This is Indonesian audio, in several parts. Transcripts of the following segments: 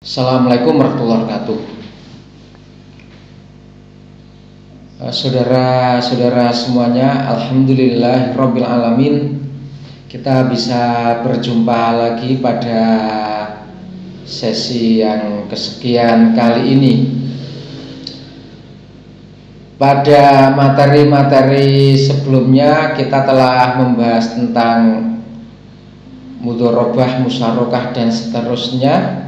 Assalamualaikum warahmatullahi wabarakatuh. Saudara-saudara semuanya, alhamdulillahirabbil alamin. Kita bisa berjumpa lagi pada sesi yang kesekian kali ini. Pada materi-materi sebelumnya kita telah membahas tentang mudharabah, musyarakah dan seterusnya.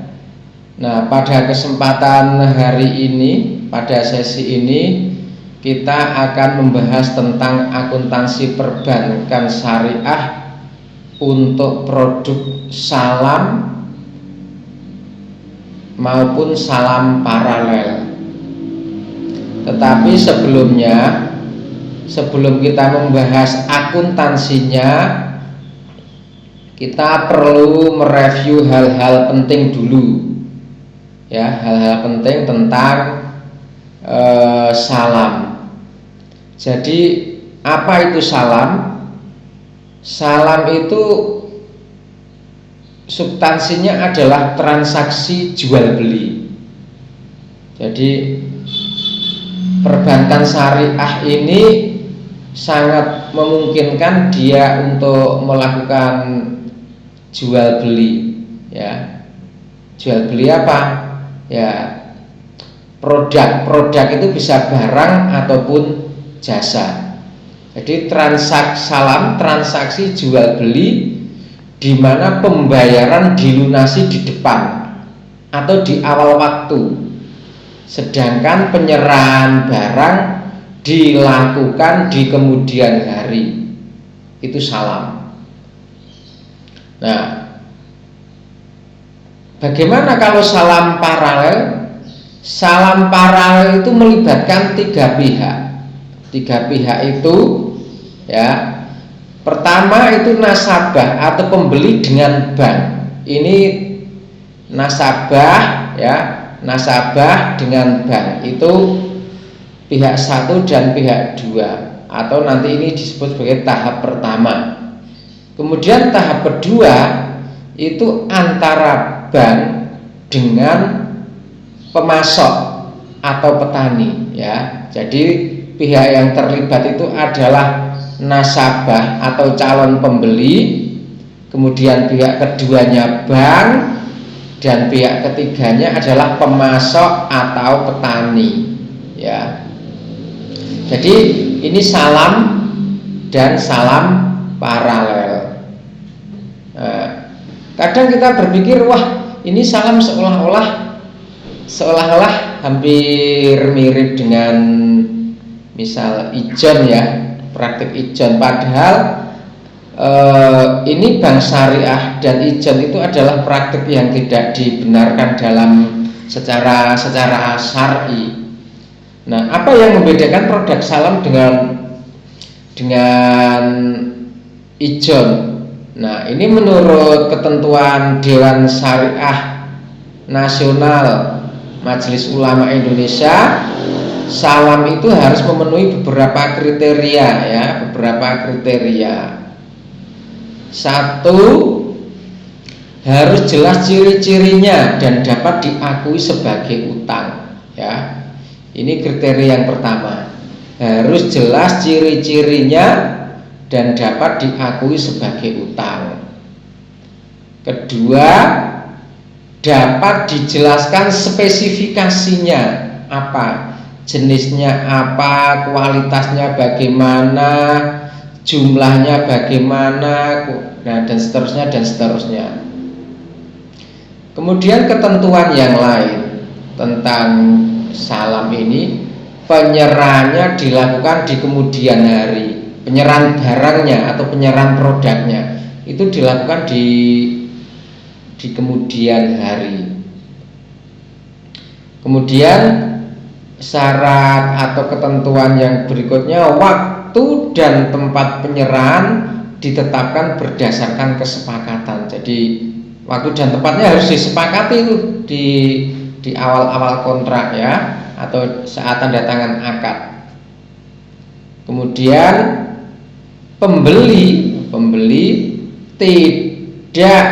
Nah, pada kesempatan hari ini, pada sesi ini kita akan membahas tentang akuntansi perbankan syariah untuk produk salam maupun salam paralel. Tetapi sebelum kita membahas akuntansinya, kita perlu mereview hal-hal penting dulu. Ya, hal-hal penting tentang salam. Jadi, apa itu salam? Salam itu substansinya adalah transaksi jual beli. Jadi, perbankan syariah ini sangat memungkinkan dia untuk melakukan jual beli. Ya, jual beli apa? Ya, produk itu bisa barang ataupun jasa. Jadi transaksi jual beli di mana pembayaran dilunasi di depan atau di awal waktu, sedangkan penyerahan barang dilakukan di kemudian hari. Itu salam. Nah, bagaimana kalau salam paralel? Salam paralel itu melibatkan tiga pihak. Tiga pihak itu, ya, pertama itu nasabah atau pembeli dengan bank. Ini nasabah, ya, nasabah dengan bank itu pihak satu dan pihak dua, atau nanti ini disebut sebagai tahap pertama. Kemudian tahap kedua itu antara bank dengan pemasok atau petani, ya. Jadi pihak yang terlibat itu adalah nasabah atau calon pembeli, kemudian pihak keduanya bank, dan pihak ketiganya adalah pemasok atau petani, ya. Jadi ini salam dan salam paralel. Nah, kadang kita berpikir, wah, ini salam seolah-olah hampir mirip dengan misal ijon, ya, praktik ijon. Padahal ini bank syariah dan ijon itu adalah praktik yang tidak dibenarkan dalam secara syar'i. Nah, apa yang membedakan produk salam dengan ijon? Nah, ini menurut ketentuan Dewan Syariah Nasional Majelis Ulama Indonesia, salam itu harus memenuhi beberapa kriteria, ya, beberapa kriteria. Satu, harus jelas ciri-cirinya dan dapat diakui sebagai utang, ya. Ini kriteria yang pertama. Harus jelas ciri-cirinya dan dapat diakui sebagai utang. Kedua, dapat dijelaskan spesifikasinya apa, jenisnya apa, kualitasnya bagaimana, jumlahnya bagaimana, nah, dan seterusnya. Kemudian ketentuan yang lain tentang salam ini, penyerahannya dilakukan di kemudian hari. Penyerahan barangnya atau penyerahan produknya itu dilakukan di kemudian hari. Kemudian syarat atau ketentuan yang berikutnya, waktu dan tempat penyerahan ditetapkan berdasarkan kesepakatan. Jadi waktu dan tempatnya harus disepakati itu di awal-awal kontrak, ya, atau saat tanda tangan akad. Kemudian pembeli tidak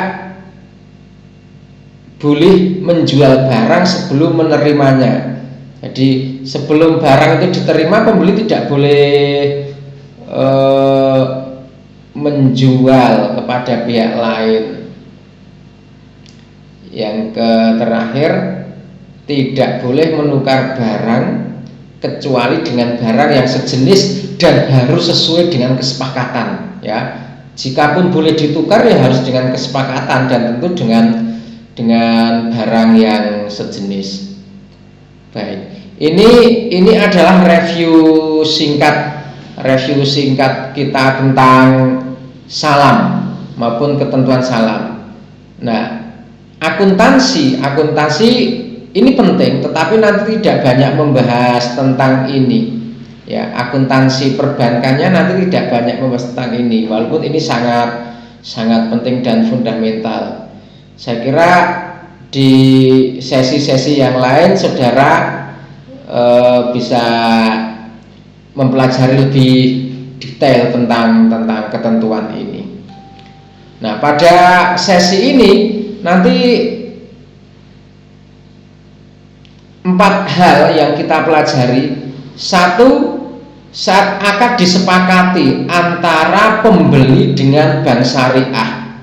boleh menjual barang sebelum menerimanya. Jadi sebelum barang itu diterima, pembeli tidak boleh menjual kepada pihak lain. Yang terakhir, tidak boleh menukar barang kecuali dengan barang yang sejenis dan harus sesuai dengan kesepakatan, ya. Jikapun boleh ditukar ya harus dengan kesepakatan dan tentu dengan barang yang sejenis. Baik, ini adalah review singkat kita tentang salam maupun ketentuan salam. Nah, akuntansi ini penting, tetapi nanti tidak banyak membahas tentang ini. Ya, akuntansi perbankannya nanti tidak banyak membahas tentang ini, walaupun ini sangat penting dan fundamental. Saya kira di sesi-sesi yang lain saudara bisa mempelajari lebih detail tentang ketentuan ini. Nah, pada sesi ini nanti 4 hal yang kita pelajari. 1, saat akad disepakati antara pembeli dengan bank syariah.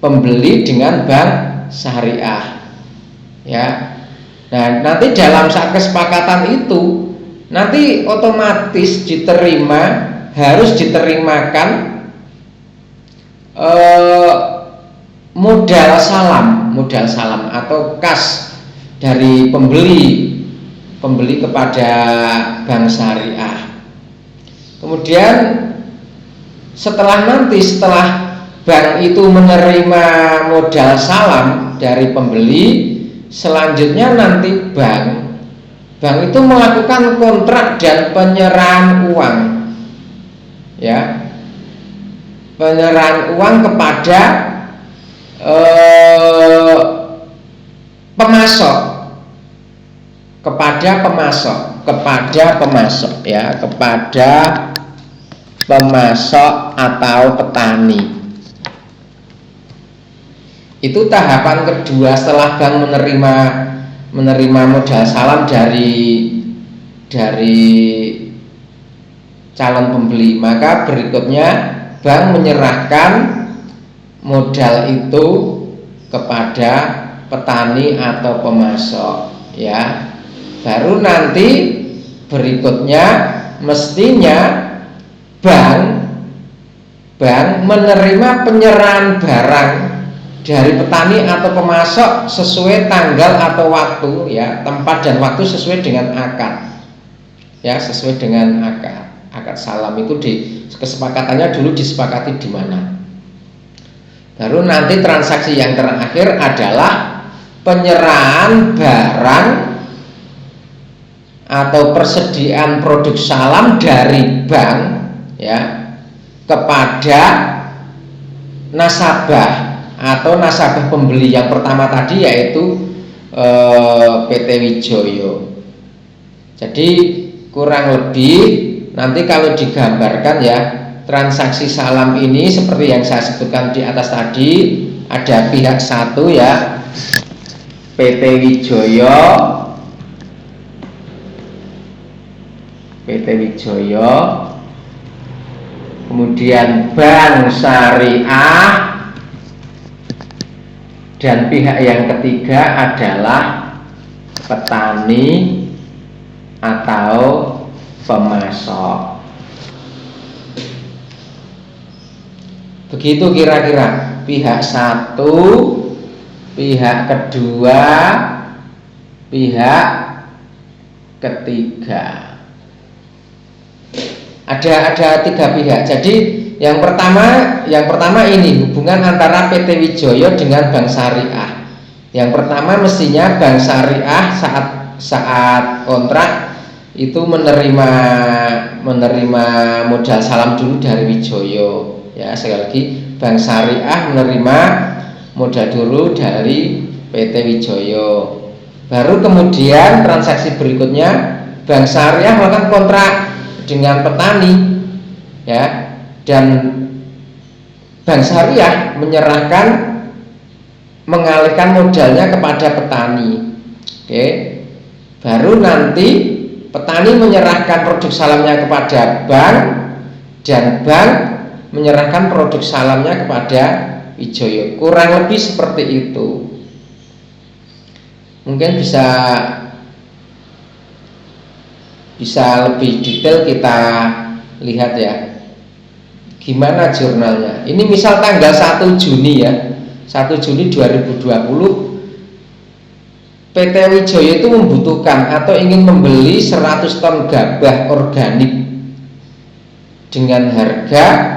Pembeli dengan bank syariah. Ya. Nah, nanti dalam saat kesepakatan itu nanti otomatis harus diterimakan modal salam atau kas dari pembeli kepada bank syariah. Kemudian setelah bank itu menerima modal salam dari pembeli, selanjutnya nanti bank itu melakukan kontrak dan penyerahan uang, ya, penyerahan uang kepada pemasok atau petani. Itu tahapan kedua setelah bank menerima modal salam dari calon pembeli. Maka berikutnya bank menyerahkan modal itu kepada petani atau pemasok, ya. Baru nanti berikutnya mestinya bank menerima penyerahan barang dari petani atau pemasok sesuai tanggal atau waktu, ya, tempat dan waktu sesuai dengan akad, ya, sesuai dengan akad salam itu kesepakatannya dulu disepakati di mana. Baru nanti transaksi yang terakhir adalah penyerahan barang atau persediaan produk salam dari bank, ya, kepada nasabah atau nasabah pembeli yang pertama tadi, yaitu PT Wijoyo. Jadi kurang lebih nanti kalau digambarkan, ya, transaksi salam ini seperti yang saya sebutkan di atas tadi, ada pihak satu, ya, PT Wijoyo, kemudian bank syariah, dan pihak yang ketiga adalah petani atau pemasok. Begitu kira-kira pihak satu, pihak kedua, pihak ketiga. Ada 3 pihak. Jadi yang pertama ini hubungan antara PT Wijoyo dengan bank syariah. Yang pertama mestinya bank syariah saat kontrak itu menerima modal salam dulu dari Wijoyo, ya. Sekali lagi, bank syariah menerima modal dulu dari PT Wijoyo. Baru kemudian transaksi berikutnya bank syariah melakukan kontrak dengan petani, ya, dan bank syariah menyerahkan mengalihkan modalnya kepada petani. Oke. Baru nanti petani menyerahkan produk salamnya kepada bank dan bank menyerahkan produk salamnya kepada Wijaya. Kurang lebih seperti itu. Mungkin bisa lebih detail kita lihat ya. Gimana jurnalnya? Ini misal tanggal 1 Juni ya. 1 Juni 2020 PT Wijaya itu membutuhkan atau ingin membeli 100 ton gabah organik dengan harga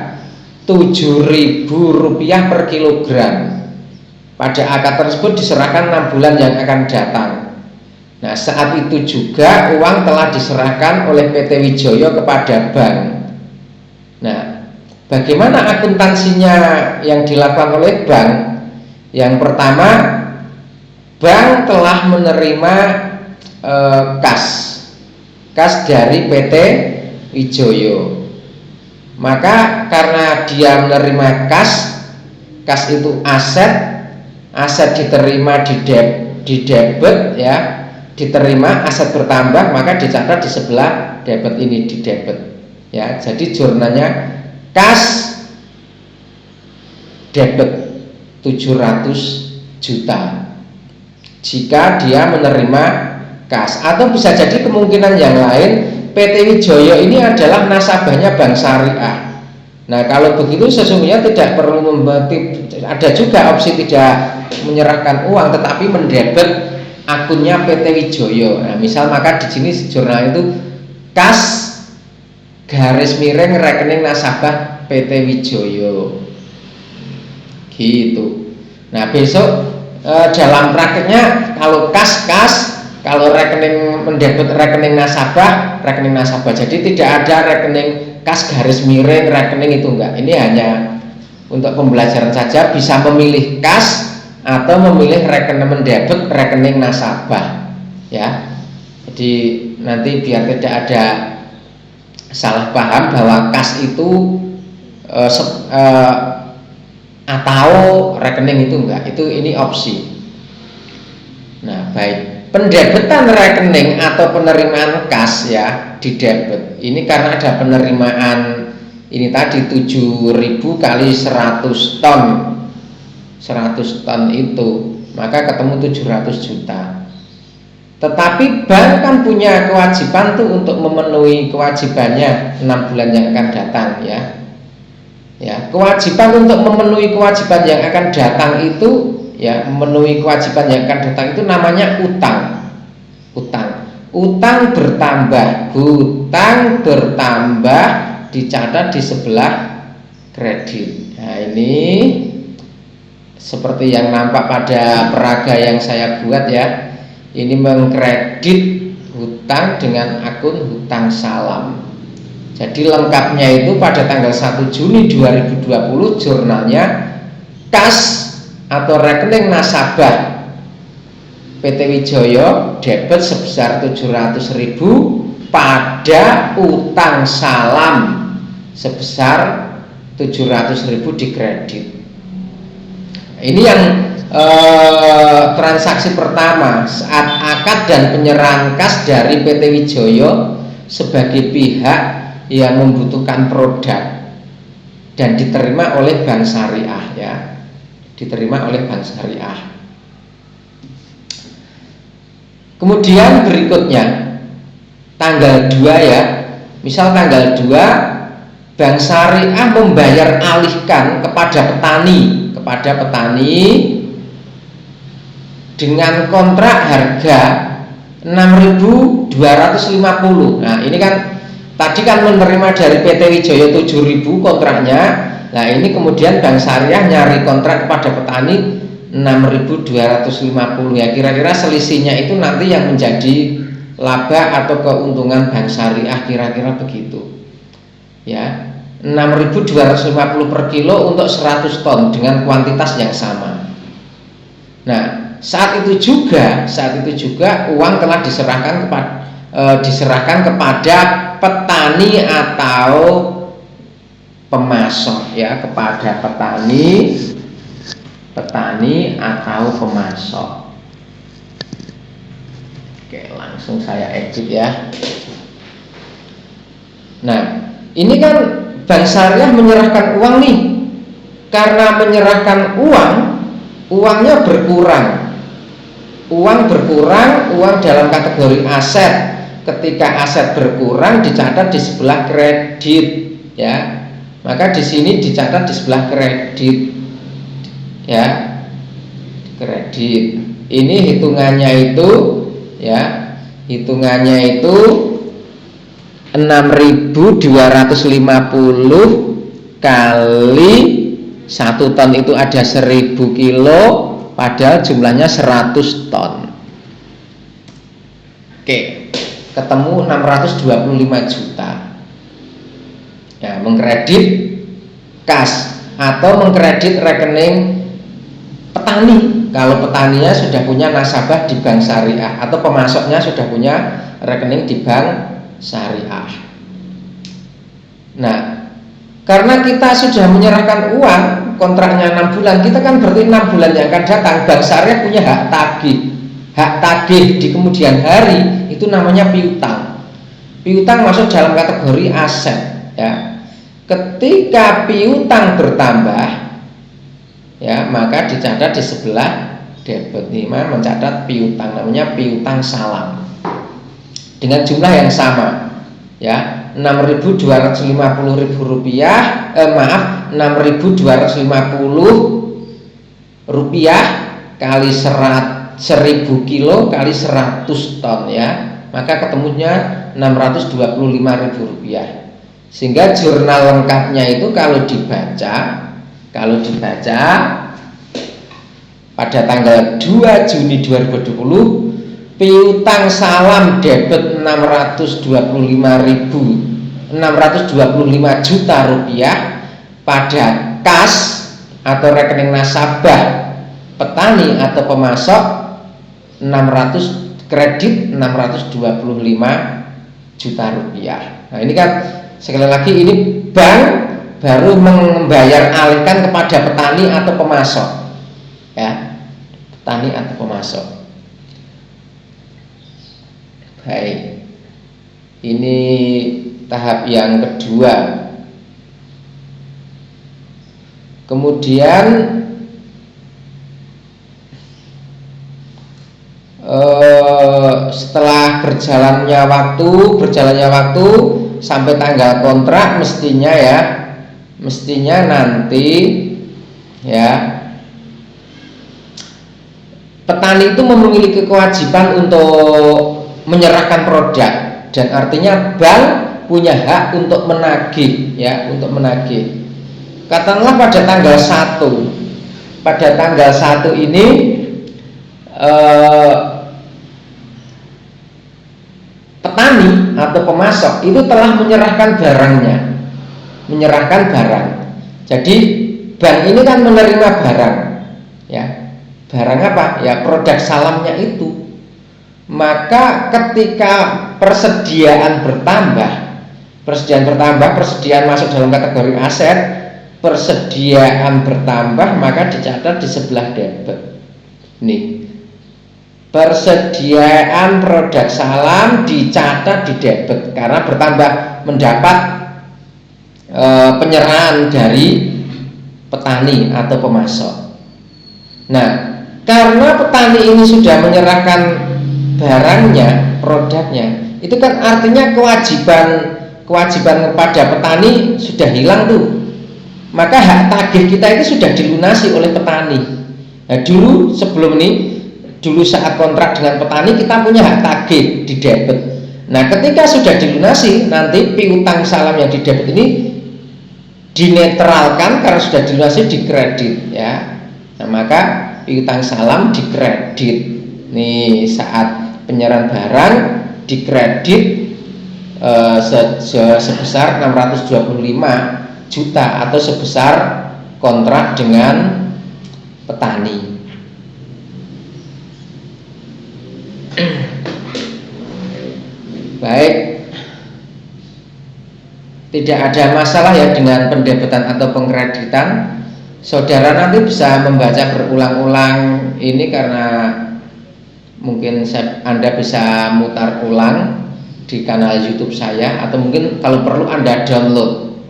Rp7.000 per kilogram. Pada akad tersebut diserahkan 6 bulan yang akan datang. Nah, saat itu juga uang telah diserahkan oleh PT Wijaya kepada bank. Nah, bagaimana akuntansinya yang dilakukan oleh bank? Yang pertama, bank telah menerima kas dari PT Wijaya. Maka karena dia menerima kas itu aset diterima di debit ya, diterima aset bertambah, maka dicatat di sebelah debit ini di debit ya. Jadi jurnalnya kas debit 700 juta jika dia menerima kas. Atau bisa jadi kemungkinan yang lain, PT Wijaya ini adalah nasabahnya Bank Syariah. Nah, kalau begitu sesungguhnya tidak perlu ada juga opsi tidak menyerahkan uang tetapi mendebit akunnya PT Wijaya. Nah, misal maka di sini jurnal itu kas _ rekening nasabah PT Wijaya. Gitu. Nah, besok dalam prakteknya kalau kas, kalau rekening mendebit rekening nasabah. Jadi tidak ada rekening kas _ rekening itu enggak. Ini hanya untuk pembelajaran saja, bisa memilih kas atau memilih rekening mendebit rekening nasabah ya. Jadi nanti biar tidak ada salah paham bahwa kas itu atau rekening itu enggak, ini opsi. Nah, baik, pendebitan rekening atau penerimaan kas ya di debit ini karena ada penerimaan ini tadi 7.000 kali 100 ton 100 ton itu, maka ketemu 700 juta. Tetapi bank kan punya kewajiban tuh untuk memenuhi kewajibannya 6 bulan yang akan datang ya. Ya, kewajiban untuk memenuhi kewajiban yang akan datang itu ya, memenuhi kewajiban yang akan datang itu namanya utang. Utang bertambah dicatat di sebelah kredit. Nah, ini seperti yang nampak pada peraga yang saya buat ya. Ini mengkredit hutang dengan akun hutang salam. Jadi lengkapnya itu pada tanggal 1 Juni 2020 jurnalnya kas atau rekening nasabah PT Wijaya debit sebesar 700.000 pada utang salam sebesar 700.000 dikredit. Ini yang transaksi pertama saat akad dan penyerahan kas dari PT Wijaya sebagai pihak yang membutuhkan produk dan diterima oleh Bank Syariah ya, diterima oleh Bank Syariah. Kemudian berikutnya tanggal 2 ya, misal tanggal 2 Bank Syariah membayar alihkan kepada petani dengan kontrak harga 6.250. Nah, ini kan tadi kan menerima dari PT Wijaya 7.000 kontraknya. Nah, ini kemudian Bank Syariah nyari kontrak kepada petani 6.250 ya. Kira-kira selisihnya itu nanti yang menjadi laba atau keuntungan Bank Syariah, kira-kira begitu. Ya, 6.250 per kilo untuk 100 ton dengan kuantitas yang sama. Nah, saat itu juga uang telah diserahkan kepada petani atau pemasok ya, kepada petani petani atau pemasok. Oke, langsung saya edit ya. Nah, ini kan bank syariah menyerahkan uang nih. Karena menyerahkan uang, uangnya berkurang. Uang berkurang, uang dalam kategori aset. Ketika aset berkurang dicatat di sebelah kredit, ya. Maka di sini dicatat di sebelah kredit, ya. Kredit. Ini hitungannya itu, ya. Hitungannya itu 6.250 kali 1 ton itu ada 1.000 kilo, padahal jumlahnya 100 ton. Oke, ketemu 625 juta. Ya, mengkredit kas atau mengkredit rekening petani. Kalau petaninya sudah punya nasabah di bank syariah atau pemasoknya sudah punya rekening di bank syariah. Nah, karena kita sudah menyerahkan uang, kontraknya 6 bulan, kita kan berarti 6 bulan yang akan datang bank syariah punya hak tagih. Hak tagih di kemudian hari itu namanya piutang. Piutang masuk dalam kategori aset, ya. Ketika piutang bertambah, ya, maka dicatat di sebelah debit. Ini mencatat piutang, namanya piutang salam dengan jumlah yang sama, ya. 6.250.000 rupiah, 6.250 rupiah kali 1.000 kilo kali 100 ton, ya. Maka ketemunya 625.000 rupiah. Sehingga jurnal lengkapnya itu kalau dibaca pada tanggal 2 Juni 2020, piutang salam debit 625 juta rupiah pada kas atau rekening nasabah petani atau pemasok 625 juta rupiah. Nah, ini kan sekali lagi ini bank baru membayar alihkan kepada petani atau pemasok, ya, petani atau pemasok. Baik, ini tahap yang kedua. Kemudian setelah berjalannya waktu sampai tanggal kontrak, mestinya nanti, ya, petani itu memiliki kewajiban untuk menyerahkan produk, dan artinya bank punya hak untuk menagih, ya, untuk menagih. Katakanlah pada tanggal 1 ini petani atau pemasok itu telah menyerahkan barang. Jadi bank ini kan menerima barang, ya. Barang apa? Ya, produk salamnya itu. Maka ketika persediaan masuk dalam kategori aset, persediaan bertambah, maka dicatat di sebelah debit. Nih, persediaan produk salam dicatat di debit karena bertambah, mendapat penyerahan dari petani atau pemasok. Nah, karena petani ini sudah menyerahkan barangnya, produknya, itu kan artinya kewajiban kepada petani sudah hilang tuh. Maka hak tagih kita itu sudah dilunasi oleh petani. Nah, dulu saat kontrak dengan petani kita punya hak tagih di debit. Nah, ketika sudah dilunasi, nanti piutang salam yang di debit ini dinetralkan karena sudah dilunasi, di kredit, ya. Nah, maka piutang salam di kredit. Nih, saat penyerahan barang dikredit sebesar 625 juta atau sebesar kontrak dengan petani. Baik, tidak ada masalah ya dengan pendebitan atau pengkreditan. saudara nanti bisa membaca berulang-ulang ini karena mungkin Anda bisa mutar ulang di kanal YouTube saya, atau mungkin kalau perlu Anda download.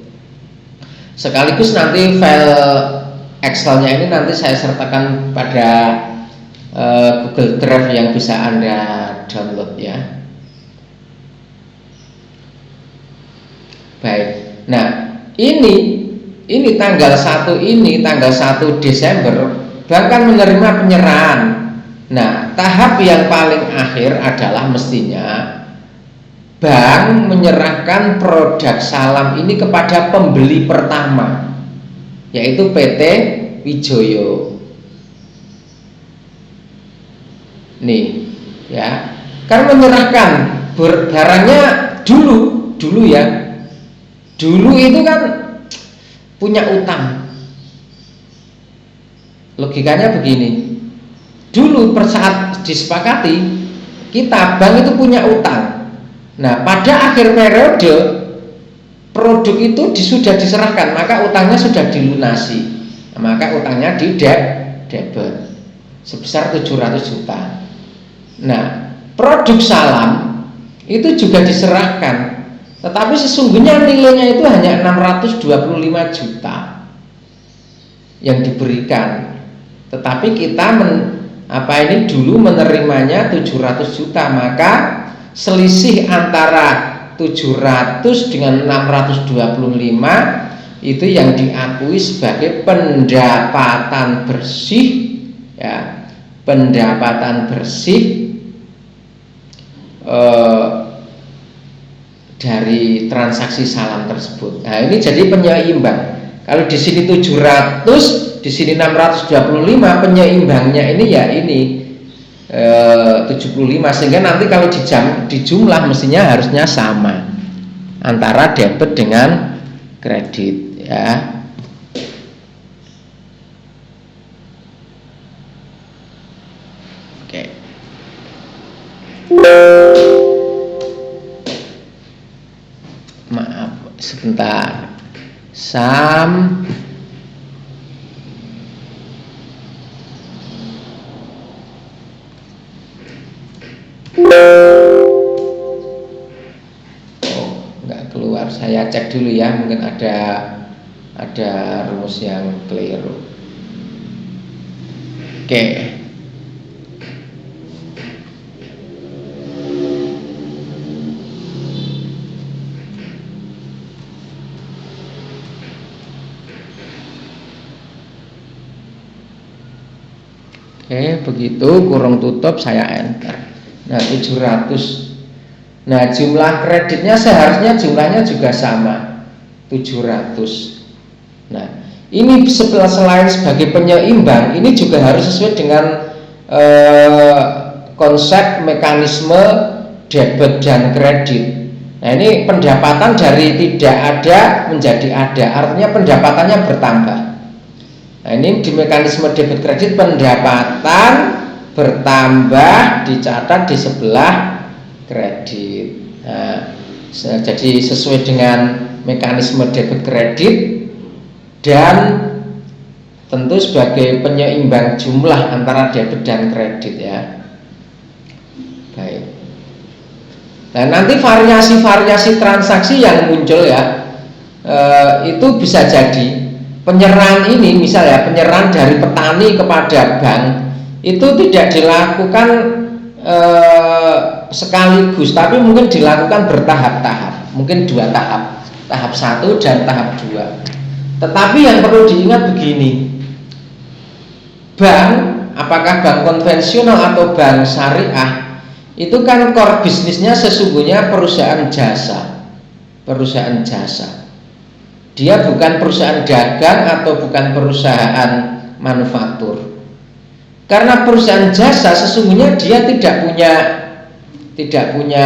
Sekaligus nanti file Excelnya ini nanti saya sertakan pada Google Drive yang bisa Anda download ya. Baik. Nah, ini tanggal 1 Desember bank kan menerima penyerahan. Nah, tahap yang paling akhir adalah mestinya bank menyerahkan produk salam ini kepada pembeli pertama, yaitu PT Wijoyo. Nih, ya. Kan menyerahkan barangnya dulu ya. Dulu itu kan punya utang. Logikanya begini. Dulu per saat disepakati, kita bank itu punya utang. Nah, pada akhir periode produk itu sudah diserahkan, maka utangnya sudah dilunasi. Nah, maka utangnya di debit sebesar 700 juta. Nah, produk salam itu juga diserahkan, tetapi sesungguhnya nilainya itu hanya 625 juta yang diberikan. Tetapi kita dulu menerimanya 700 juta, maka selisih antara 700 dengan 625 itu yang diakui sebagai pendapatan bersih ya, pendapatan bersih dari transaksi salam tersebut. Nah, ini jadi penyeimbang. Kalau di sini 700, di sini 625, penyeimbangnya ini ya ini 75, sehingga nanti kalau di jumlah mestinya harusnya sama antara debit dengan kredit ya. Oke. Maaf, sebentar. Sam nggak keluar, saya cek dulu ya, mungkin ada rumus yang keliru. Oke. Oke, begitu kurung tutup saya enter. Nah, 700. Nah, jumlah kreditnya seharusnya jumlahnya juga sama, 700. Nah, ini selain sebagai penyeimbang, ini juga harus sesuai dengan konsep mekanisme debit dan kredit. Nah, ini pendapatan dari tidak ada menjadi ada, artinya pendapatannya bertambah. Nah, ini di mekanisme debit kredit pendapatan bertambah dicatat di sebelah kredit. Nah, jadi sesuai dengan mekanisme debit kredit dan tentu sebagai penyeimbang jumlah antara debit dan kredit ya. Baik. Nah, nanti variasi-variasi transaksi yang muncul ya, itu bisa jadi penyerahan ini, misalnya penyerahan dari petani kepada bank itu tidak dilakukan sekaligus, tapi mungkin dilakukan bertahap-tahap, mungkin 2 tahap, tahap 1 dan tahap 2. Tetapi yang perlu diingat begini, bank, apakah bank konvensional atau bank syariah, itu kan core bisnisnya sesungguhnya perusahaan jasa. Dia bukan perusahaan dagang atau bukan perusahaan manufaktur. Karena perusahaan jasa sesungguhnya dia tidak punya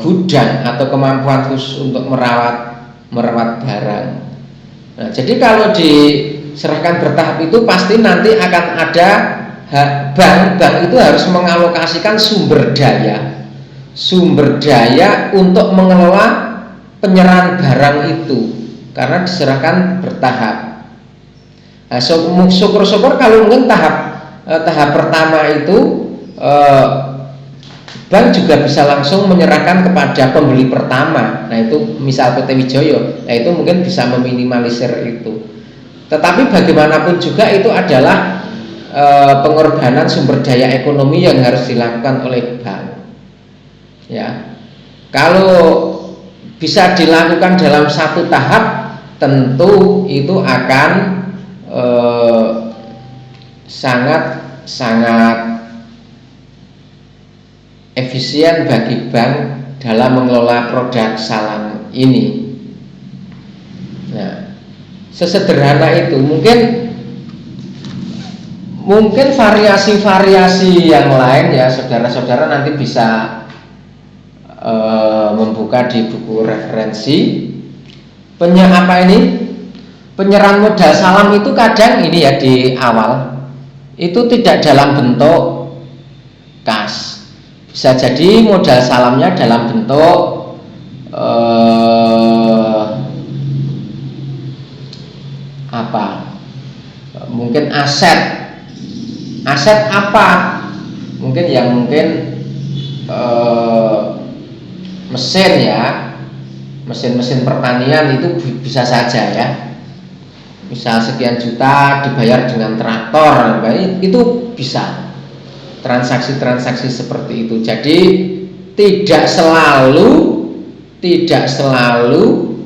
gudang atau kemampuan khusus untuk merawat barang. Nah, jadi kalau diserahkan bertahap itu pasti nanti akan ada bank itu harus mengalokasikan sumber daya untuk mengelola penyerahan barang itu. karena diserahkan bertahap. Nah, syukur-syukur kalau mungkin tahap pertama itu bank juga bisa langsung menyerahkan kepada pembeli pertama. Nah itu misal PT Wijoyo, nah itu mungkin bisa meminimalisir itu. Tetapi bagaimanapun juga itu adalah pengorbanan sumber daya ekonomi yang harus dilakukan oleh bank. Ya, kalau bisa dilakukan dalam satu tahap, tentu itu akan sangat efisien bagi bank dalam mengelola produk salam ini. Nah, sesederhana itu. Mungkin variasi-variasi yang lain ya, saudara-saudara nanti bisa membuka di buku referensi. Penyerahan modal salam itu kadang ini ya di awal itu tidak dalam bentuk kas. Bisa jadi modal salamnya dalam bentuk mungkin aset apa? Mungkin mesin ya, mesin pertanian itu bisa saja ya. Misal sekian juta dibayar dengan traktor, itu bisa transaksi-transaksi seperti itu. Jadi tidak selalu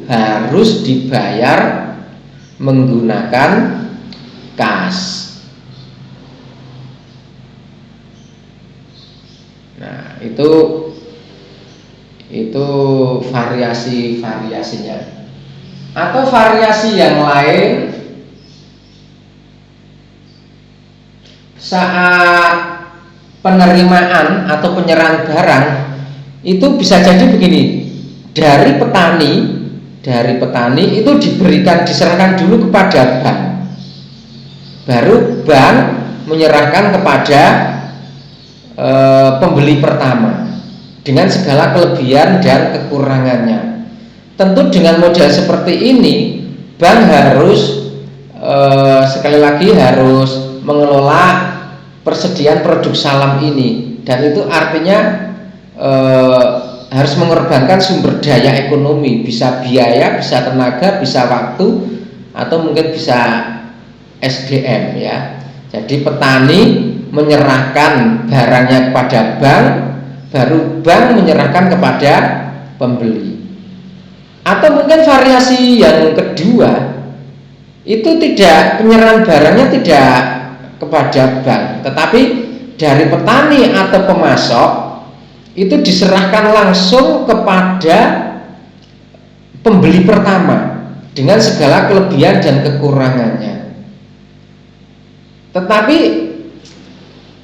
harus dibayar menggunakan kas. Nah, itu variasinya. Atau variasi yang lain, saat penerimaan atau penyerahan barang itu bisa jadi begini, dari petani itu diserahkan dulu kepada bank, baru bank menyerahkan kepada pembeli pertama dengan segala kelebihan dan kekurangannya. Tentu dengan model seperti ini, bank harus sekali lagi harus mengelola persediaan produk salam ini, dan itu artinya harus mengorbankan sumber daya ekonomi, bisa biaya, bisa tenaga, bisa waktu, atau mungkin bisa SDM ya. Jadi petani menyerahkan barangnya kepada bank, baru bank menyerahkan kepada pembeli. Atau mungkin variasi yang kedua, itu penyerahan barangnya tidak kepada bank, tetapi dari petani atau pemasok itu diserahkan langsung kepada pembeli pertama dengan segala kelebihan dan kekurangannya. Tetapi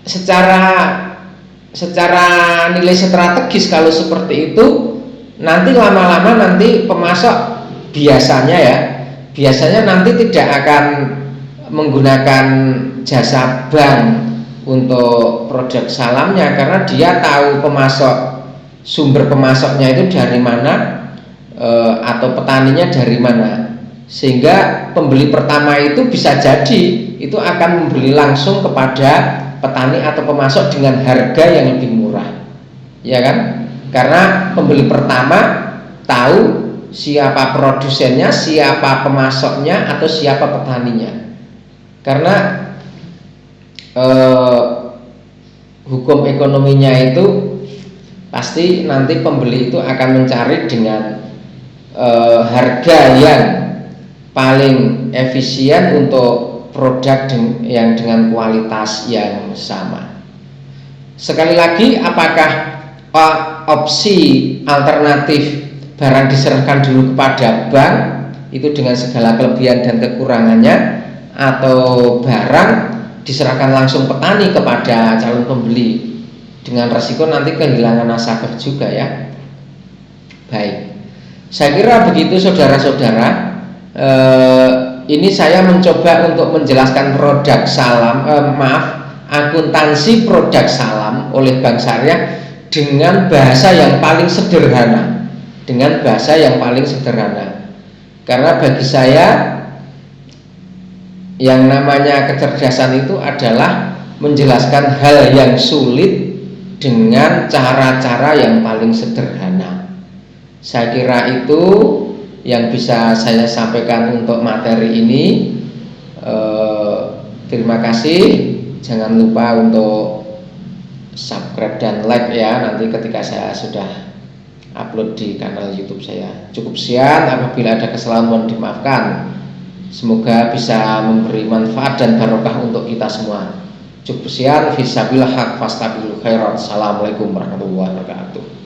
secara nilai strategis kalau seperti itu, nanti lama-lama pemasok biasanya nanti tidak akan menggunakan jasa bank untuk produk salamnya, karena dia tahu sumber pemasoknya itu dari mana, atau petaninya dari mana, sehingga pembeli pertama itu bisa jadi itu akan membeli langsung kepada petani atau pemasok dengan harga yang lebih murah, ya kan? Karena pembeli pertama tahu siapa produsennya, siapa pemasoknya, atau siapa petaninya. Karena hukum ekonominya itu pasti nanti pembeli itu akan mencari dengan harga yang paling efisien untuk produk yang dengan kualitas yang sama. Sekali lagi, apakah opsi alternatif barang diserahkan dulu kepada bank itu dengan segala kelebihan dan kekurangannya, atau barang diserahkan langsung petani kepada calon pembeli dengan resiko nanti kehilangan nasabah juga ya. Baik, saya kira begitu saudara-saudara. Ini saya mencoba untuk menjelaskan produk salam, akuntansi produk salam oleh Bank Syariah dengan bahasa yang paling sederhana, Karena bagi saya yang namanya kecerdasan itu adalah menjelaskan hal yang sulit dengan cara-cara yang paling sederhana. Saya kira itu yang bisa saya sampaikan untuk materi ini. Terima kasih. Jangan lupa untuk subscribe dan like ya, nanti ketika saya sudah upload di kanal YouTube saya. Cukup sekian, apabila ada kesalahan mohon dimaafkan. Semoga bisa memberi manfaat dan barokah untuk kita semua. Cukup sekian, fisabilillah haq fastabilul khairat. Assalamualaikum warahmatullahi wabarakatuh.